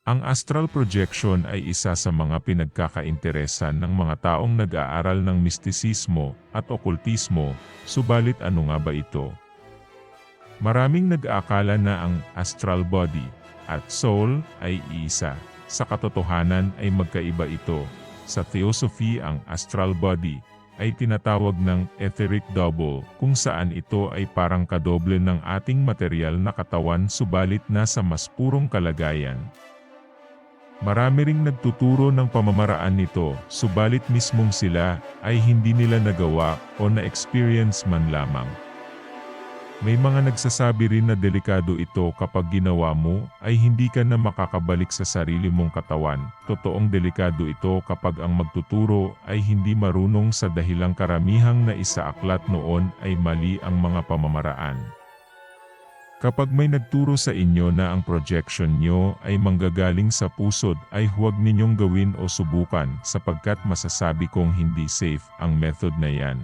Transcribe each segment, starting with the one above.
Ang astral projection ay isa sa mga pinagkakainteresan ng mga taong nag-aaral ng mistisismo at okultismo, subalit ano nga ba ito? Maraming nag-aakala na ang astral body at soul ay iisa. Sa katotohanan ay magkaiba ito. Sa theosophy, ang astral body ay tinatawag ng etheric double, kung saan ito ay parang kadoble ng ating material na katawan subalit nasa mas purong kalagayan. Marami ring nagtuturo ng pamamaraan nito, subalit mismong sila ay hindi nila nagawa o na-experience man lamang. May mga nagsasabi rin na delikado ito kapag ginawa mo ay hindi ka na makakabalik sa sarili mong katawan. Totoong delikado ito kapag ang magtuturo ay hindi marunong sa dahilang karamihang na isaaklat noon ay mali ang mga pamamaraan. Kapag may nagturo sa inyo na ang projection nyo ay manggagaling sa pusod ay huwag ninyong gawin o subukan sapagkat masasabi kong hindi safe ang method na yan.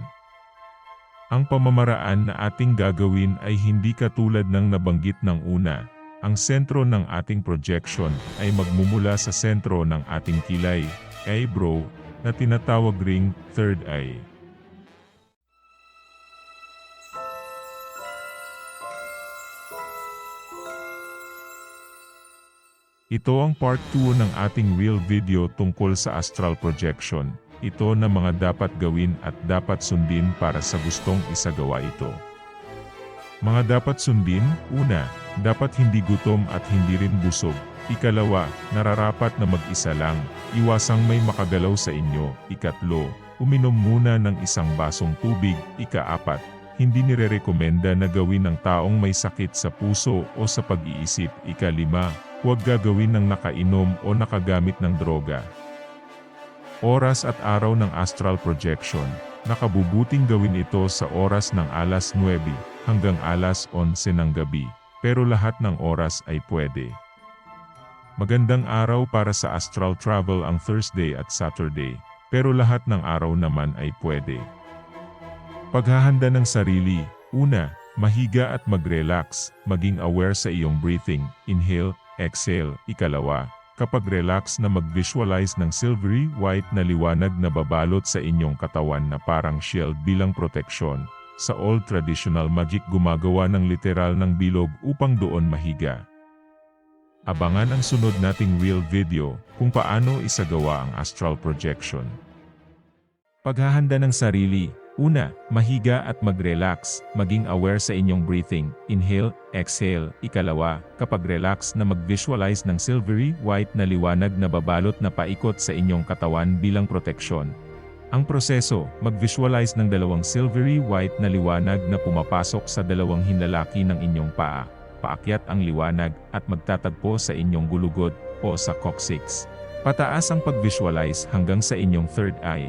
Ang pamamaraan na ating gagawin ay hindi katulad ng nabanggit ng una. Ang sentro ng ating projection ay magmumula sa sentro ng ating kilay, eyebrow, na tinatawag ring third eye. Ito ang part 2 ng ating real video tungkol sa astral projection. Ito na mga dapat gawin at dapat sundin para sa gustong isagawa ito. Mga dapat sundin, una, dapat hindi gutom at hindi rin busog. Ikalawa, nararapat na mag-isa lang, iwasang may makagalaw sa inyo. Ikatlo, uminom muna ng isang basong tubig. Ikaapat, hindi nirerekomenda na gawin ng taong may sakit sa puso o sa pag-iisip. Ikalima, huwag gagawin ng nakainom o nakagamit ng droga. Oras at araw ng astral projection. Nakabubuting gawin ito sa oras ng alas 9 hanggang alas 11 ng gabi, pero lahat ng oras ay pwede. Magandang araw para sa astral travel ang Thursday at Saturday, pero lahat ng araw naman ay pwede. Paghahanda ng sarili. Una, mahiga at mag-relax, maging aware sa iyong breathing, inhale, exhale. Ikalawa, kapag relax na mag-visualize ng silvery white na liwanag na babalot sa inyong katawan na parang shield bilang proteksyon. Sa old traditional magic gumagawa ng literal ng bilog upang doon mahiga. Abangan ang sunod nating real video kung paano isagawa ang astral projection. Paghahanda ng sarili. Una, mahiga at mag-relax, maging aware sa inyong breathing, inhale, exhale. Ikalawa, kapag relax na mag-visualize ng silvery white na liwanag na babalot na paikot sa inyong katawan bilang proteksyon. Ang proseso, mag-visualize ng dalawang silvery white na liwanag na pumapasok sa dalawang hinlalaki ng inyong paa. Paakyat ang liwanag at magtatagpo sa inyong gulugod o sa coccyx. Pataas ang pag-visualize hanggang sa inyong third eye.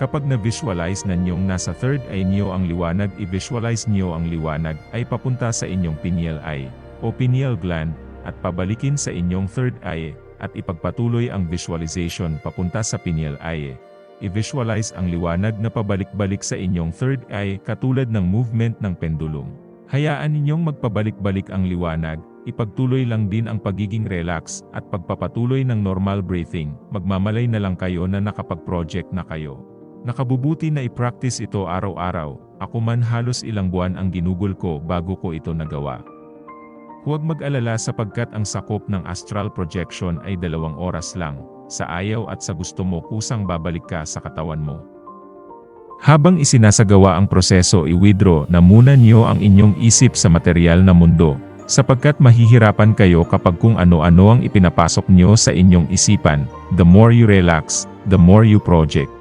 Kapag na-visualize na niyong nasa third eye niyo ang liwanag, i-visualize niyo ang liwanag ay papunta sa inyong pineal eye o pineal gland at pabalikin sa inyong third eye at ipagpatuloy ang visualization papunta sa pineal eye. I-visualize ang liwanag na pabalik-balik sa inyong third eye katulad ng movement ng pendulum. Hayaan ninyong magpabalik-balik ang liwanag, ipagtuloy lang din ang pagiging relax at pagpapatuloy ng normal breathing. Magmamalay na lang kayo na nakapag-project na kayo. Nakabubuti na i-practice ito araw-araw. Ako man halos ilang buwan ang ginugol ko bago ko ito nagawa. Huwag mag-alala sapagkat ang sakop ng astral projection ay 2 oras lang. Sa ayaw at sa gusto mo kusang babalik ka sa katawan mo. Habang isinasagawa ang proseso, i-withdraw na muna niyo ang inyong isip sa material na mundo, sapagkat mahihirapan kayo kapag kung ano-ano ang ipinapasok niyo sa inyong isipan. The more you relax, the more you project.